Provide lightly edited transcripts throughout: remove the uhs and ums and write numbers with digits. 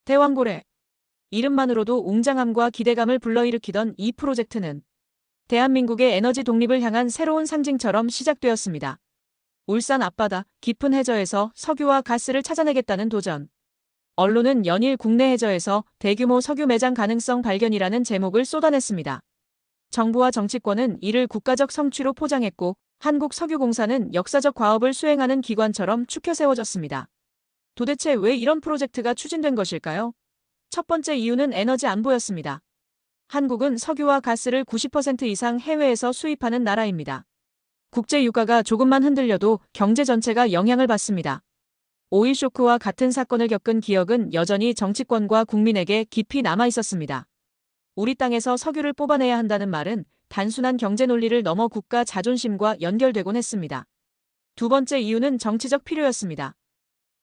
대왕고래. 이름만으로도 웅장함과 기대감을 불러일으키던 이 프로젝트는 대한민국의 에너지 독립을 향한 새로운 상징처럼 시작되었습니다. 울산 앞바다 깊은 해저에서 석유와 가스를 찾아내겠다는 도전. 언론은 연일 국내 해저에서 대규모 석유 매장 가능성 발견이라는 제목을 쏟아냈습니다. 정부와 정치권은 이를 국가적 성취로 포장했고 한국석유공사는 역사적 과업을 수행하는 기관처럼 추켜 세워졌습니다. 도대체 왜 이런 프로젝트가 추진된 것일까요? 첫 번째 이유는 에너지 안보였습니다. 한국은 석유와 가스를 90% 이상 해외에서 수입하는 나라입니다. 국제 유가가 조금만 흔들려도 경제 전체가 영향을 받습니다. 오일 쇼크와 같은 사건을 겪은 기억은 여전히 정치권과 국민에게 깊이 남아 있었습니다. 우리 땅에서 석유를 뽑아내야 한다는 말은 단순한 경제 논리를 넘어 국가 자존심과 연결되곤 했습니다. 두 번째 이유는 정치적 필요였습니다.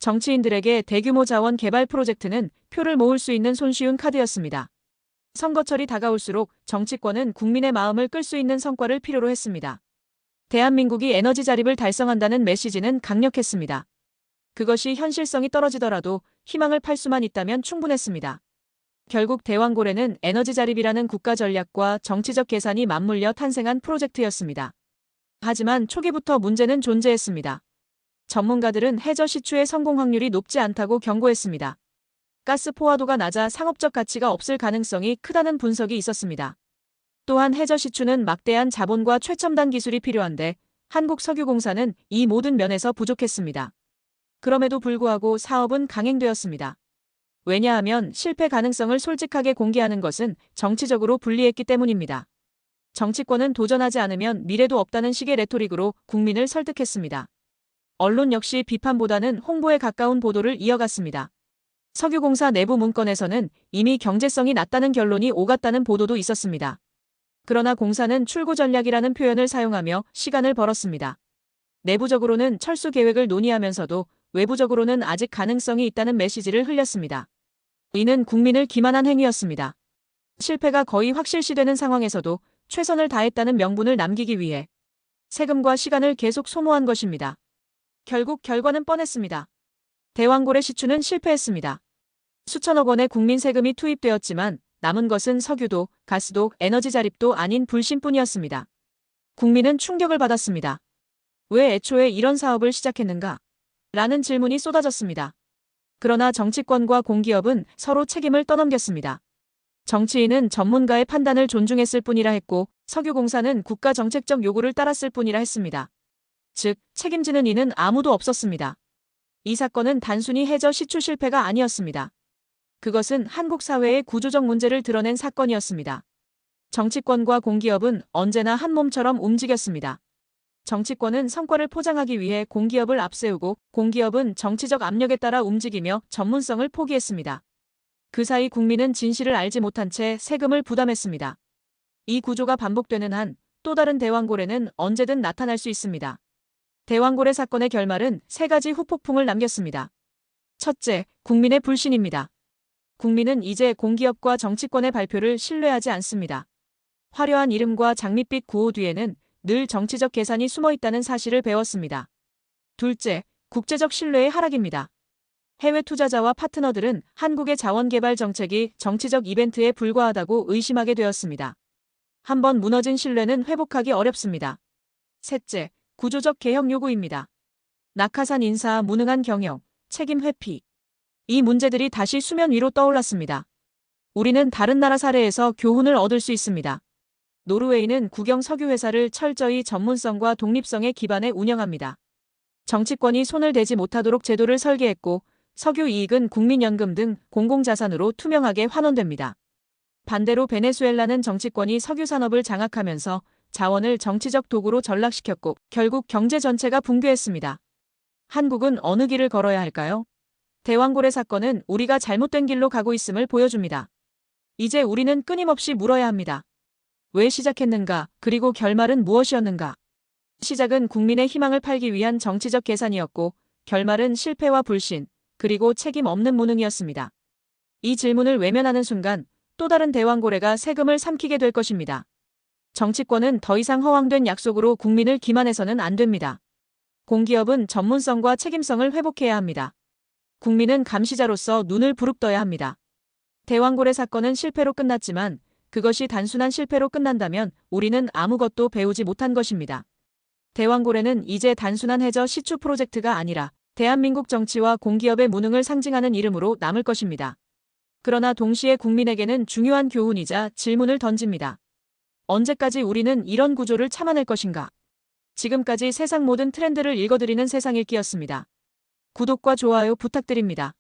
정치인들에게 대규모 자원 개발 프로젝트는 표를 모을 수 있는 손쉬운 카드였습니다. 선거철이 다가올수록 정치권은 국민의 마음을 끌 수 있는 성과를 필요로 했습니다. 대한민국이 에너지 자립을 달성한다는 메시지는 강력했습니다. 그것이 현실성이 떨어지더라도 희망을 팔 수만 있다면 충분했습니다. 결국 대왕고래는 에너지 자립이라는 국가 전략과 정치적 계산이 맞물려 탄생한 프로젝트였습니다. 하지만 초기부터 문제는 존재했습니다. 전문가들은 해저 시추의 성공 확률이 높지 않다고 경고했습니다. 가스 포화도가 낮아 상업적 가치가 없을 가능성이 크다는 분석이 있었습니다. 또한 해저 시추는 막대한 자본과 최첨단 기술이 필요한데 한국석유공사는 이 모든 면에서 부족했습니다. 그럼에도 불구하고 사업은 강행되었습니다. 왜냐하면 실패 가능성을 솔직하게 공개하는 것은 정치적으로 불리했기 때문입니다. 정치권은 도전하지 않으면 미래도 없다는 식의 레토릭으로 국민을 설득했습니다. 언론 역시 비판보다는 홍보에 가까운 보도를 이어갔습니다. 석유공사 내부 문건에서는 이미 경제성이 낮다는 결론이 오갔다는 보도도 있었습니다. 그러나 공사는 출구 전략이라는 표현을 사용하며 시간을 벌었습니다. 내부적으로는 철수 계획을 논의하면서도 외부적으로는 아직 가능성이 있다는 메시지를 흘렸습니다. 이는 국민을 기만한 행위였습니다. 실패가 거의 확실시되는 상황에서도 최선을 다했다는 명분을 남기기 위해 세금과 시간을 계속 소모한 것입니다. 결국 결과는 뻔했습니다. 대왕고래 시추는 실패했습니다. 수천억 원의 국민 세금이 투입되었지만 남은 것은 석유도, 가스도, 에너지 자립도 아닌 불신뿐이었습니다. 국민은 충격을 받았습니다. 왜 애초에 이런 사업을 시작했는가? 라는 질문이 쏟아졌습니다. 그러나 정치권과 공기업은 서로 책임을 떠넘겼습니다. 정치인은 전문가의 판단을 존중했을 뿐이라 했고 석유공사는 국가 정책적 요구를 따랐을 뿐이라 했습니다. 즉, 책임지는 이는 아무도 없었습니다. 이 사건은 단순히 해저 시추 실패가 아니었습니다. 그것은 한국 사회의 구조적 문제를 드러낸 사건이었습니다. 정치권과 공기업은 언제나 한 몸처럼 움직였습니다. 정치권은 성과를 포장하기 위해 공기업을 앞세우고 공기업은 정치적 압력에 따라 움직이며 전문성을 포기했습니다. 그 사이 국민은 진실을 알지 못한 채 세금을 부담했습니다. 이 구조가 반복되는 한 또 다른 대왕고래는 언제든 나타날 수 있습니다. 대왕고래 사건의 결말은 세 가지 후폭풍을 남겼습니다. 첫째, 국민의 불신입니다. 국민은 이제 공기업과 정치권의 발표를 신뢰하지 않습니다. 화려한 이름과 장밋빛 구호 뒤에는 늘 정치적 계산이 숨어 있다는 사실을 배웠습니다. 둘째, 국제적 신뢰의 하락입니다. 해외 투자자와 파트너들은 한국의 자원 개발 정책이 정치적 이벤트에 불과하다고 의심하게 되었습니다. 한번 무너진 신뢰는 회복하기 어렵습니다. 셋째, 구조적 개혁 요구입니다. 낙하산 인사, 무능한 경영, 책임 회피. 이 문제들이 다시 수면 위로 떠올랐습니다. 우리는 다른 나라 사례에서 교훈을 얻을 수 있습니다. 노르웨이는 국영 석유회사를 철저히 전문성과 독립성에 기반해 운영합니다. 정치권이 손을 대지 못하도록 제도를 설계했고 석유 이익은 국민연금 등 공공자산으로 투명하게 환원됩니다. 반대로 베네수엘라는 정치권이 석유 산업을 장악하면서 자원을 정치적 도구로 전락시켰고 결국 경제 전체가 붕괴했습니다. 한국은 어느 길을 걸어야 할까요? 대왕고래 사건은 우리가 잘못된 길로 가고 있음을 보여줍니다. 이제 우리는 끊임없이 물어야 합니다. 왜 시작했는가, 그리고 결말은 무엇이었는가? 시작은 국민의 희망을 팔기 위한 정치적 계산이었고 결말은 실패와 불신, 그리고 책임 없는 무능이었습니다. 이 질문을 외면하는 순간 또 다른 대왕고래가 세금을 삼키게 될 것입니다. 정치권은 더 이상 허황된 약속으로 국민을 기만해서는 안 됩니다. 공기업은 전문성과 책임성을 회복해야 합니다. 국민은 감시자로서 눈을 부릅떠야 합니다. 대왕고래 사건은 실패로 끝났지만 그것이 단순한 실패로 끝난다면 우리는 아무것도 배우지 못한 것입니다. 대왕고래는 이제 단순한 해저 시추 프로젝트가 아니라 대한민국 정치와 공기업의 무능을 상징하는 이름으로 남을 것입니다. 그러나 동시에 국민에게는 중요한 교훈이자 질문을 던집니다. 언제까지 우리는 이런 구조를 참아낼 것인가? 지금까지 세상 모든 트렌드를 읽어드리는 세상읽기였습니다. 구독과 좋아요 부탁드립니다.